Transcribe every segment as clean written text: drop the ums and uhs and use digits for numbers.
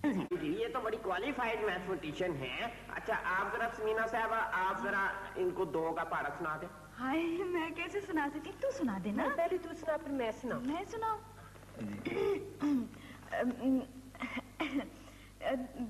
جی یہ تو بڑی کوالیفائڈ میتھمیٹیشین ہیں. اچھا آپ ذرا سمینا صاحبہ آپ ذرا ان کو دو کا پارا سنا دیں. ہائے میں کیسے سنا سکتی؟ تو سنا دینا. پہلے تو سنا پھر میں سناؤں. میں سناؤں.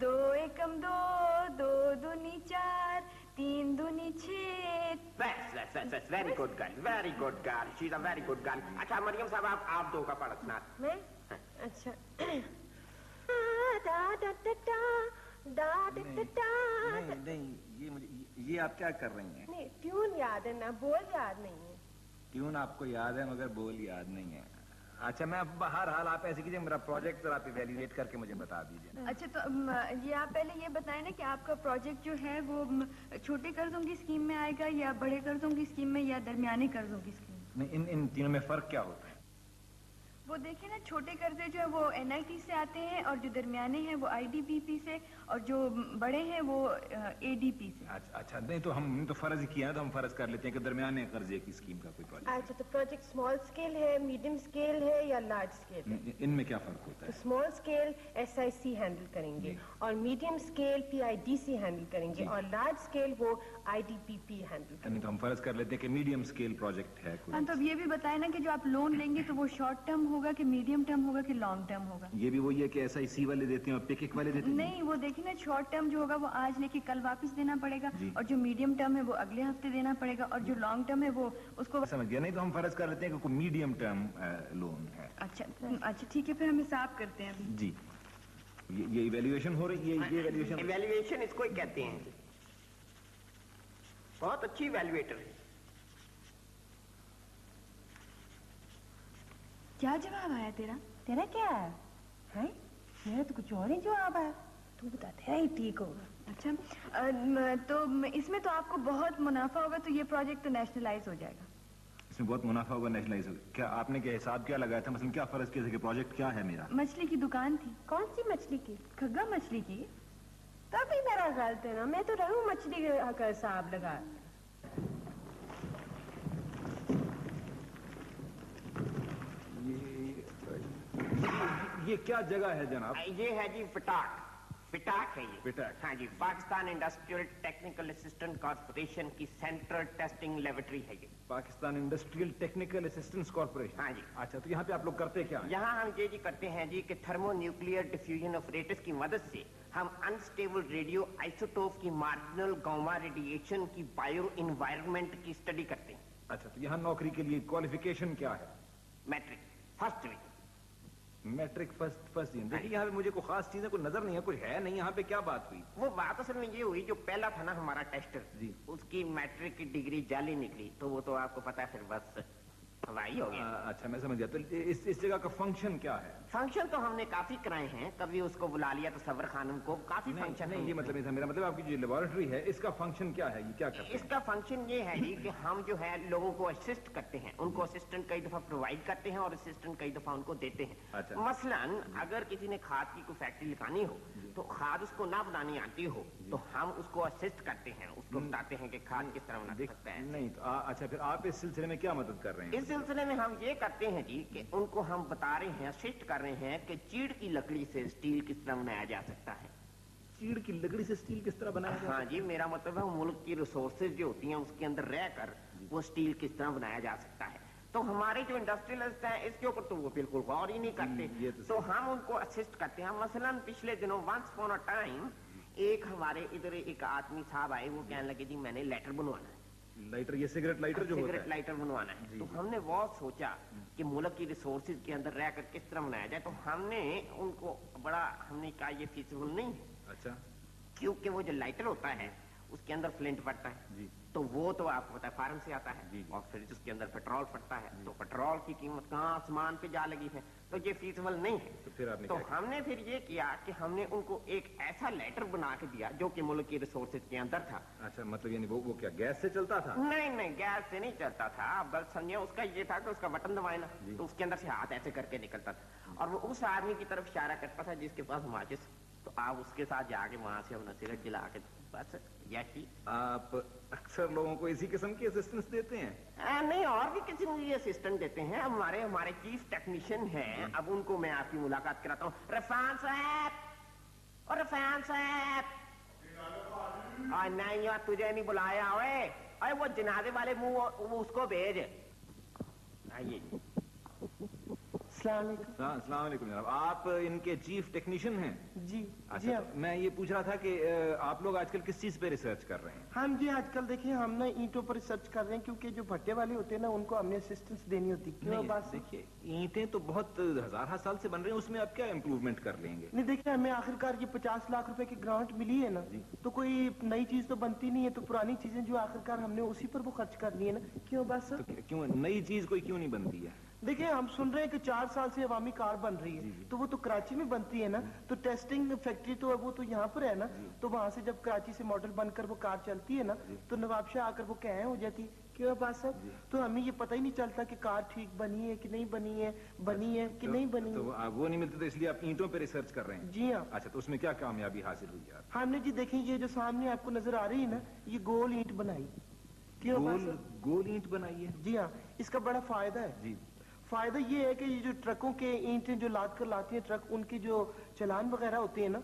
2 एकम 2, 2 दूनी 4, 3 दूनी 6. That's very good girl, very good girl. She's a very good girl. اچھا مریم صاحب آپ دو کا پارا سنا دیں. میں اچھا نہیں یہ آپ کیا کر رہی ہیں؟ نہیں ٹیون یاد ہے نا, بول یاد نہیں ہے. ٹیون آپ کو یاد ہے مگر بول یاد نہیں ہے. اچھا میں بہرحال آپ ایسے کیجیے میرا پروجیکٹ ذرا آپ ایویلویٹ کر کے مجھے بتا دیجیے. اچھا تو یہ آپ پہلے یہ بتائیں نا کہ آپ کا پروجیکٹ جو ہے وہ چھوٹے قرضوں کی اسکیم میں آئے گا یا بڑے قرضوں کی اسکیم میں یا درمیانی قرضوں کی اسکیم میں؟ نہیں ان تینوں میں فرق کیا ہوتا ہے؟ وہ دیکھیں نا چھوٹے قرضے جو ہے وہ NIT سے آتے ہیں اور جو درمیانے ہیں وہ IDPP سے اور جو بڑے ہیں وہ ADP سے. اچھا نہیں تو ہم تو فرض کیا ہے تو ہم فرض کر لیتے ہیں کہ درمیانے قرضے کی اسکیم کا کوئی پروجیکٹ. اچھا تو پروجیکٹ اسمال اسکیل ہے, میڈیم اسکیل ہے یا لارج اسکیل ہے؟ ان میں کیا فرق ہوتا ہے؟ اسمال اسکیل SIC ہینڈل کریں گے اور میڈیم اسکیل PIDC ہینڈل کریں گے اور لارج اسکیل وہ IDPP ہینڈل کریں گے. تو ہم فرض کر لیتے ہیں کہ میڈیم اسکیل پروجیکٹ ہے کوئی. ہاں تو اب یہ بھی بتائیں نا کہ جو آپ لون لیں گے تو وہ شارٹ ٹرم ہوگا کہ میڈیم ٹرم ہوگا کہ لانگ ٹرم ہوگا؟ یہ بھی وہی ہے کہ SIC والے دیتے ہیں اور PIK والے دیتے ہیں؟ نہیں وہ دیکھیں نا شارٹ ٹرم جو ہوگا وہ آج لے کے کل واپس دینا پڑے گا اور جو میڈیم ٹرم ہے وہ اگلے ہفتے دینا پڑے گا اور جو لانگ ٹرم ہے وہ اس کو سمجھ گیا. نہیں تو ہم فرض کر لیتے ہیں کہ کوئی میڈیم ٹرم لون ہے. اچھا ٹھیک ہے پھر ہم حساب کرتے ہیں ابھی. جی یہ ایویلویشن ہو رہی ہے. یہ ایویلویشن اس کو ہی کہتے ہیں. بہت اچھی ایویلویٹر ہے. کیا جواب آیا تیرا کیا ہے؟ میرا تو کچھ اور ہی جواب آیا. تو بتا تیرا ہی ٹھیک ہوگا. اچھا تو اس میں تو آپ کو بہت منافع ہوگا تو یہ پروجیکٹ تو نیشنلائز ہو جائے گا. اس میں بہت منافع ہوگا نیشنلائز ہوگا. کیا آپ نے کیا حساب کیا لگایا تھا؟ مثلا کیا فرض کیا تھا کہ پروجیکٹ کیا ہے میرا؟ مچھلی کی دکان تھی. کون سی مچھلی کی؟ کھگا مچھلی کی. تبھی میرا غلط ہے نا, میں تو رہوں مچھلی کا حساب لگا. یہ کیا جگہ ہے جناب؟ یہ ہے جی فٹاک ہے یہ. فٹاک ہاں جی Pakistan industrial technical assistant corporation کی سینٹرل ٹیسٹنگ لیبورٹری ہے یہ. Pakistan industrial technical assistance corporation. ہاں جی. اچھا تو یہاں پہ آپ لوگ کرتے کیا ہیں؟ یہاں ہم یہ کرتے ہیں جی کہ تھرمو نیوکلیئر ڈیفیوژن آپریٹرز کی مدد سے ہم انسٹیبل ریڈیو آئسوٹوپ کی مارجنل گاما ریڈیشن کی بایو انوائرمنٹ کی اسٹڈی کرتے ہیں. اچھا تو یہاں نوکری کے لیے کوالیفیکیشن کیا ہے؟ Matric first division. Matric first division. دیکھیے یہاں پہ مجھے کوئی خاص چیزیں کوئی نظر نہیں ہے, کوئی ہے نہیں. یہاں پہ کیا بات ہوئی؟ وہ بات اصل میں یہ ہوئی جو پہلا تھا نا ہمارا ٹیسٹر جی اس کی میٹرک کی ڈگری جعلی نکلی تو وہ تو آپ کو پتا ہے پھر بس ہوائی ہو گیا. اچھا میں سمجھ گیا. تو اس جگہ کا فنکشن کیا ہے؟ فنکشن تو ہم نے کافی کرائے ہیں. کبھی اس کو بلا لیا تصور خانم کو, کافی فنکشن. نہیں یہ مطلب میرا مطلب آپ کی جو لیبورٹری ہے اس کا فنکشن کیا ہے؟ یہ کیا کرتے ہیں؟ اس کا فنکشن یہ ہے جی کہ ہم جو ہے لوگوں کو اسسٹ کرتے ہیں, ان کو اسسٹنٹ کئی دفعہ پرووائڈ کرتے ہیں اور اسسٹنٹ کئی دفعہ ان کو دیتے ہیں. مثلاً اگر کسی نے کھاد کی کوئی فیکٹری لگانی ہو تو کھاد اس کو نہ بنانی آتی ہو تو ہم اس کو اسسٹ کرتے ہیں, اس کو بتاتے ہیں کہ کھاد کس طرح بنا سکتا ہے. نہیں تو اچھا پھر آپ اس سلسلے میں کیا مدد کر رہے ہیں؟ اس سلسلے میں ہم یہ کرتے ہیں جی کہ ان کو ہم بتا رہے ہیں, اسسٹ کر رہے ہیں کہ چیڑ کی لکڑی سے اسٹیل کس طرح بنایا جا سکتا ہے. چیڑ کی لکڑی سے اسٹیل کس طرح بنایا جا سکتا ہے؟ ہاں جی میرا مطلب ہے ملک کی ریسورسز جو ہوتی ہیں اس کے اندر رہ کر وہ اسٹیل کس طرح بنایا جا سکتا ہے. تو ہمارے جو انڈسٹریلسٹ ہیں اس کے اوپر تو وہ بالکل غور ہی نہیں کرتے. تو ہم ان کو اسسٹ کرتے ہیں. مثلاً پچھلے دنوں ونس اپون اے ٹائم ایک ہمارے ادھر ایک آدمی صاحب آئے, وہ کہنے لگے جی میں نے لائٹر بنوانا ہے. لائٹر یہ سگریٹ لائٹر جو ہوتا ہے, سگریٹ لائٹر بنوانا ہے. تو ہم نے بہت سوچا کہ ملک کی ریسورسز کے اندر رہ کر کس طرح بنایا جائے. تو ہم نے ان کو بڑا ہم نے کہا یہ فیزیبل نہیں ہے. اچھا کیونکہ وہ جو لائٹر ہوتا ہے اس کے اندر فلنٹ پڑتا ہے جی, تو وہ تو آپ کو پتا ہے فارم سے آتا ہے اور پھر اس کے اندر پیٹرول پڑتا ہے تو پیٹرول کی قیمت کہاں آسمان پہ جا لگی ہے. تو یہ فیزیبل نہیں ہے. تو ہم نے پھر یہ کیا کہ ہم نے ان کو ایک ایسا لائٹر بنا کے دیا جو کہ ملک کی ریسورسز کے اندر تھا. اچھا مطلب یعنی وہ کیا گیس سے چلتا تھا؟ نہیں گیس سے نہیں چلتا تھا. آپ غلط سمجھے. اس کا یہ تھا کہ اس کا بٹن دبائے نا تو اس کے اندر سے ہاتھ ایسے کر کے نکلتا تھا اور وہ اس آدمی کی طرف اشارہ کرتا تھا جس کے پاس ماچس. تو آپ اس کے ساتھ جا کے وہاں سے اپنا سگریٹ جلا کے بس یہی. آپ اکثر لوگوں کو اسی قسم کی اسسٹنس دیتے ہیں؟ نہیں اور بھی قسم کی اسسٹنٹ دیتے ہیں. ہمارے چیف ٹیکنیشین ہیں, اب ان کو میں آپ کی ملاقات کراتا ہوں. رفان صاحب और फैन साहब नहीं यार तुझे नहीं बुलाया ओए, अरे वो जनाजे वाले मुंह उसको भेज। आइए। अस्सलाम वालेकुम जनाब, आप इनके चीफ टेक्नीशियन हैं? जी अच्छा, जी हाँ। तो मैं ये पूछ रहा था कि आप लोग आजकल किस चीज पे रिसर्च कर रहे हैं? हम जी आजकल देखिए हम ना ईंटों पर रिसर्च कर रहे हैं, क्योंकि जो भट्टे वाले होते हैं ना उनको हमने असिस्टेंस देनी होती है। क्यों बात देखिए ईंटें तो बहुत हजार साल से बन रही हैं, उसमें आप क्या इम्प्रूवमेंट कर लेंगे? नहीं, देखिए हमें आखिरकार ये 50 लाख रुपए की ग्रांट मिली है ना, तो कोई नई चीज तो बनती नहीं है, तो पुरानी चीजें जो आखिरकार हमने उसी पर वो खर्च करनी है ना। क्यों बात सर? तो क्यों नई चीज कोई क्यों नहीं बनती है? देखिए हम सुन रहे हैं कि 4 साल से अवामी कार बन रही है, तो वो तो कराची में बनती है ना, तो टेस्टिंग फैक्ट्री तो वो तो यहाँ पर है ना, तो वहाँ से जब कराची से मॉडल बनकर वो कार चलती है ना, तो नवाबशाह आकर वो कह हो जाती है। क्यों बात साहब? तो हमें ये पता ही नहीं चलता कि कार ठीक बनी है कि नहीं बनी है, बनी है कि नहीं बनी तो है। वो नहीं मिलते, तो इसलिए आप ईंटों पे रिसर्च कर रहे हैं? जी हाँ। अच्छा, तो उसमें क्या कामयाबी हासिल हुई यार? हमने जी देखिए ये जो सामने आपको नजर आ रही है ना, ये गोल ईंट बनाई। क्यों बात साहब? गोल ईंट बनाई है? जी हाँ, इसका बड़ा फायदा है। जी। फायदा ये है कि ये जो ट्रकों के ईंटें जो लाद कर लाती हैं ट्रक, उनके जो चलान वगैरह होते हैं ना,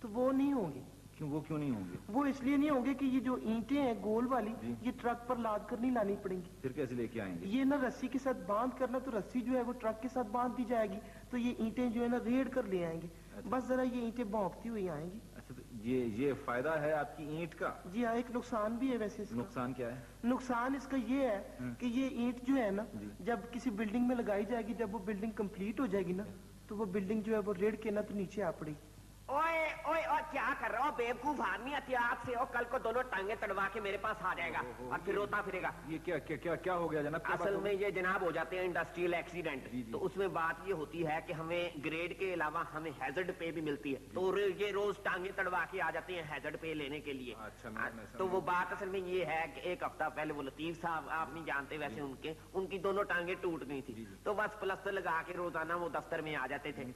तो वो नहीं होंगे। वो क्यों नहीं होंगे? वो इसलिए नहीं होंगे कि ये जो ईंटें हैं गोल वाली, ये ट्रक पर लाद कर नहीं लानी पड़ेंगी। फिर कैसे लेके आएंगे? ये ये ना रस्सी के साथ बांध करना, तो रस्सी जो है वो ट्रक के साथ बांध दी जाएगी, तो ये ईंटें जो है ना रेड कर ले आएंगे। बस जरा ये ईंटें भौंकती हुई आएंगी। अच्छा, तो ये फायदा है आपकी ईंट का? जी हाँ, एक नुकसान भी है वैसे इसका। नुकसान क्या है? नुकसान इसका ये है कि ये ईंट जो है ना, जब किसी बिल्डिंग में लगाई जाएगी, जब वो बिल्डिंग कंप्लीट हो जाएगी ना, तो वो बिल्डिंग जो है वो रेड के ना तो नीचे आ पड़ेगी। ओए ओए ओए क्या कर रहे हो बेवकूफ आदमी, एहतियात से हो, कल को दोनों टांगे तड़वा के मेरे पास आ जाएगा और फिर रोता फिरेगा। ये क्या क्या क्या क्या हो गया जनाब? असल में ये जनाब हो जाते हैं इंडस्ट्रियल एक्सीडेंट, तो उसमें बात ये होती है कि हमें ग्रेड के अलावा हमें हैजर्ड पे भी मिलती है, तो ये रोज टांगे तड़वा के आ जाते हैं हैजर्ड पे लेने के लिए। अच्छा, तो वो बात असल में ये है कि एक हफ्ता पहले वो लतीफ साहब, आप नहीं जानते वैसे, उनकी दोनों टांगे टूट गई थी, तो बस प्लास्टर लगा के रोजाना वो दफ्तर में आ जाते थे।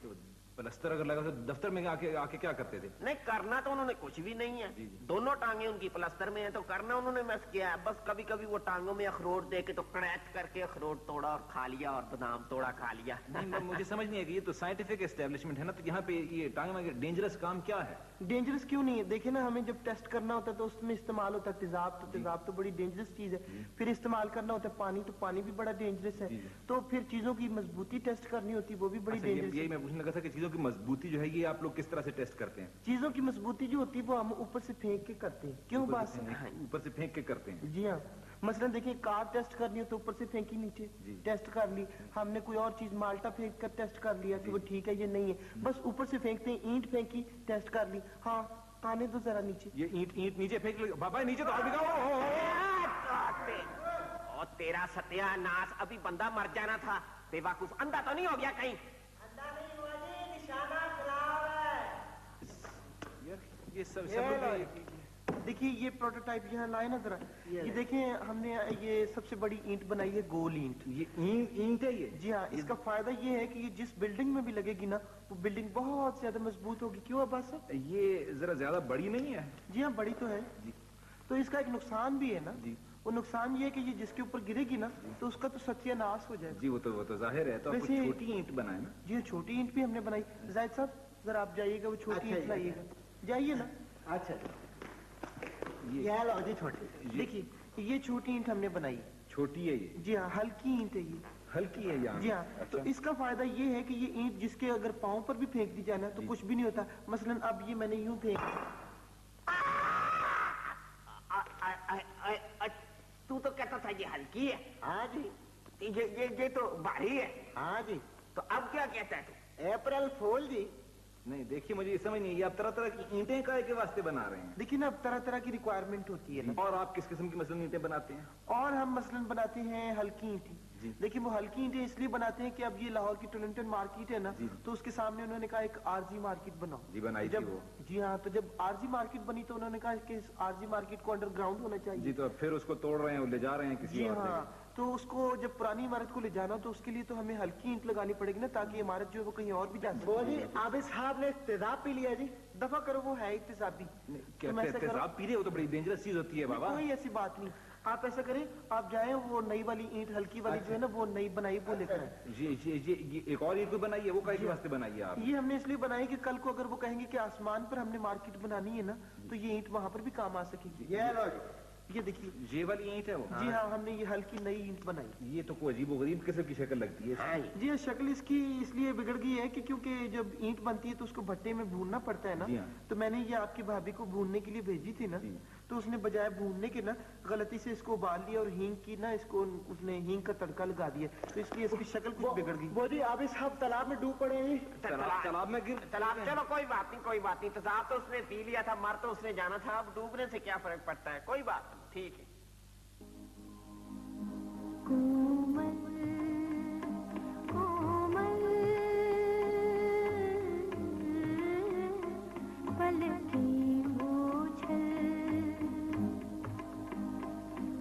प्लास्टर अगर लगा तो दफ्तर में आके क्या करते थे? नहीं करना तो उन्होंने कुछ भी नहीं है, दोनों टांगे उनकी प्लास्टर में है, तो करना उन्होंने बस किया है, बस कभी कभी वो टांगों में अखरोट दे के तो क्रैच करके अखरोट तोड़ा और खा लिया और बादाम तोड़ा खा लिया। नहीं, मुझे समझ नहीं है कि ये तो साइंटिफिक एस्टेब्लिशमेंट है ना, तो यहाँ पे ये टांगे में डेंजरस काम क्या है? डेंजरस क्यों नहीं है? देखिए ना, हमें जब टेस्ट करना होता है तो उसमें इस्तेमाल होता है तेजाब, तो तेजाब तो बड़ी डेंजरस चीज है। फिर इस्तेमाल करना होता है पानी, तो पानी भी बड़ा डेंजरस है। तो फिर चीजों की मजबूती टेस्ट करनी होती है, वो भी बड़ी डेंजरस है। यही मैं पूछने लगा था कि चीजों की मजबूती जो है ये आप लोग किस तरह से टेस्ट करते हैं? चीजों की मजबूती जो होती है वो हम ऊपर से फेंक के करते हैं। क्यों बात? ऊपर से फेंक के करते हैं? जी हाँ। मसलन देखिए, कार टेस्ट करनी हो तो ऊपर से फेंकी नीचे, टेस्ट कर ली। हमने कोई और चीज माल्टा फेंक कर टेस्ट कर लिया कि वो ठीक है ये नहीं है, बस ऊपर से फेंकते हैं। ईंट फेंकी, टेस्ट कर ली। हाँ, आने दो जरा नीचे। ये ईंट नीचे फेंक ली बाबा, नीचे तो और तेरा सत्यानाश, अभी बंदा मर जाना था। बेवकूफ, अंधा तो नहीं हो गया कहीं? अंधा नहीं हुआ जी, निशाना खराब है। ये सब देखिए ये प्रोटोटाइप यहाँ लाए ना जरा, ये देखिए हमने ये सबसे बड़ी ईंट बनाई है, गोल ईंट। ये ईंट है ये? जी हाँ। इसका फायदा ये है कि ये जिस बिल्डिंग में भी लगेगी ना, वो बिल्डिंग बहुत ज्यादा मजबूत होगी। क्यों अब्बास साहब? ये जरा ज्यादा बड़ी नहीं है? जी हाँ, बड़ी तो है जी। तो इसका एक नुकसान भी है ना जी। वो नुकसान ये है कि ये जिसके ऊपर गिरेगी ना, तो उसका तो सत्यानाश हो जाएगा। जी वो तो जाहिर है। तो आपको छोटी ईंट बनाए ना? जी छोटी ईंट भी हमने बनाई। जाहिद साहब जरा आप जाइएगा, वो छोटी ईंट लाइएगा, जाइए ना। अच्छा, ये लो जी छोटी। देखिए ये छोटी ईंट हमने बनाई। छोटी है ये? जी हाँ, हल्की ईंट है ये। हल्की है यहाँ? जी हाँ। अच्छा। तो इसका फायदा ये है कि ये ईंट जिसके अगर पाँव पर भी फेंक दी जाए ना, तो कुछ भी नहीं होता। मसलन अब ये मैंने यूं फेंक, तू तो कहता था ये हल्की है। हाँ जी। ये तो भारी है। हाँ जी। तो अब क्या कहता है तू? अप्रैल फूल जी। नहीं देखिए, मुझे ये समझ नहीं है, आप तरह तरह की ईंटें काहे के वास्ते बना रहे हैं? देखिए ना, अब तरह तरह की रिक्वायरमेंट होती है ना। और आप किस किस्म की मसलन ईंटें बनाते हैं? और हम मसलन बनाते हैं हल्की ईंटें। देखिए वो हल्की ईंटें इसलिए बनाते हैं कि अब ये लाहौर की टोरंटन मार्केट है ना, तो उसके सामने उन्होंने कहा एक आरजी मार्केट बनाओ। जी बनाई थी वो। जी हाँ। तो जब आरजी मार्केट बनी तो उन्होंने कहा कि इस आरजी मार्केट को अंडरग्राउंड होना चाहिए। जी, तो फिर उसको तोड़ रहे हैं, ले जा रहे हैं किसी और जगह। तो उसको जब पुरानी इमारत को ले जाना, तो उसके लिए तो हमें हल्की ईंट लगानी पड़ेगी ना, ताकि इमारत जो है वो कहीं और भी जा सके। आबिद साहब ने तेजाब पी लिया जी। दफा करो, वो है तेजाबी। तेजाब पी रहे हो तो बड़ी डेंजरस चीज होती है बाबा। कोई ऐसी बात नहीं। आप ऐसा करें, आप जाएं वो नई वाली ईंट हल्की वाली जो है ना वो नई बनाई वो लेकर आए। ये एक और ईंट बनाई है, वो कैसे वास्ते बनाई है आप? ये हमने इसलिए बनाई कि कल को अगर वो कहेंगे कि आसमान पर हमने मार्केट बनानी है ना तो ये ईंट वहां पर भी काम आ सकेगी। ये देखिए ये वाली ईंट है वो? जी हाँ, हमने ये हल्की नई ईंट बनाई। ये तो कोई अजीब गरीब किस्म की शक्ल लगती है। जी हाँ, शक्ल इसकी इसलिए बिगड़ गई है कि क्योंकि जब ईंट बनती है तो उसको भट्टे में भूनना पड़ता है ना। जी हाँ। तो मैंने ये आपकी भाभी को भूनने के लिए भेजी थी ना, तो उसने बजाय भूनने के ना गलती से इसको उबाल लिया और हींग की ना इसको उसने हींग का तड़का लगा दिया, तो इसलिए इसकी शक्ल कुछ बिगड़ गई। वो जी आप इस हम तालाब में डूब पड़े हैं। तालाब में गिर तालाब, चलो कोई बात नहीं, कोई बात नहीं। तेजाब तो उसने पी लिया था, मर तो उसने जाना था, अब डूबने से क्या फर्क पड़ता है, कोई बात नहीं, ठीक है। कोमल कोमल पलकी बोझल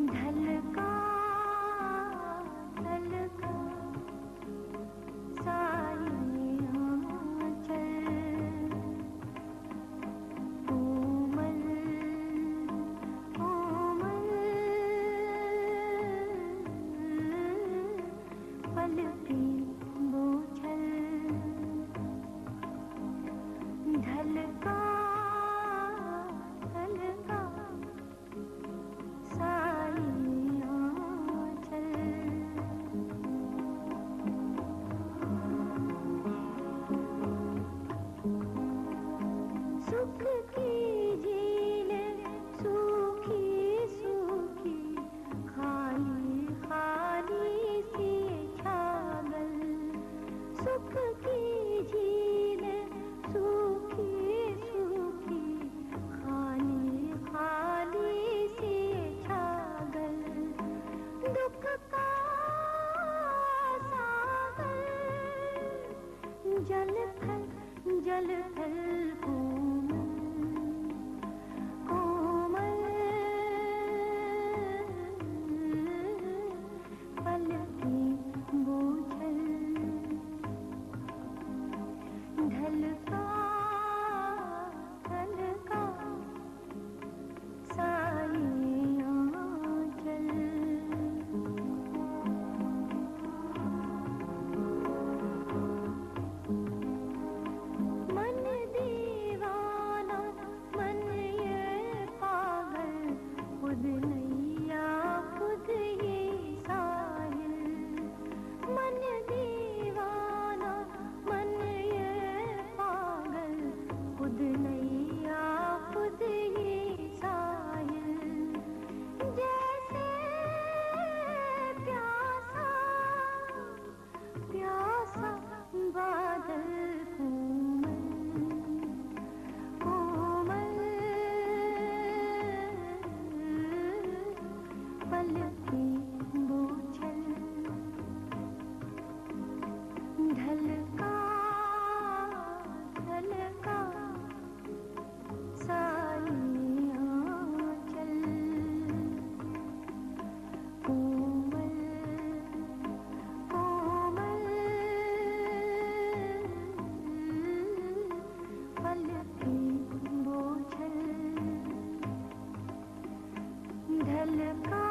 ढलका ढलका साइयां चल कोमल कोमल पलकी बोझल ढलका ढलका साइयां चल सुख की झील सूखी सूखी खाली खाली सी छागल सुख की झील सूखी सूखी खाली खाली सी छागल दुख का सागर जल थल कोमल कोमल पलकी बोझल ढलका ढलका साइयां चल मन दीवाना मन ये पागल खुद नैया खुद ये साहिल मन दीवाना मन ये पागल खुद नैया खुद ये साहिल जैसे प्यासा प्यासा बादल कोमल पलकी बोझल ढलका ढलका साइयां चल कोमल कोमल पलकी बोझल ढलका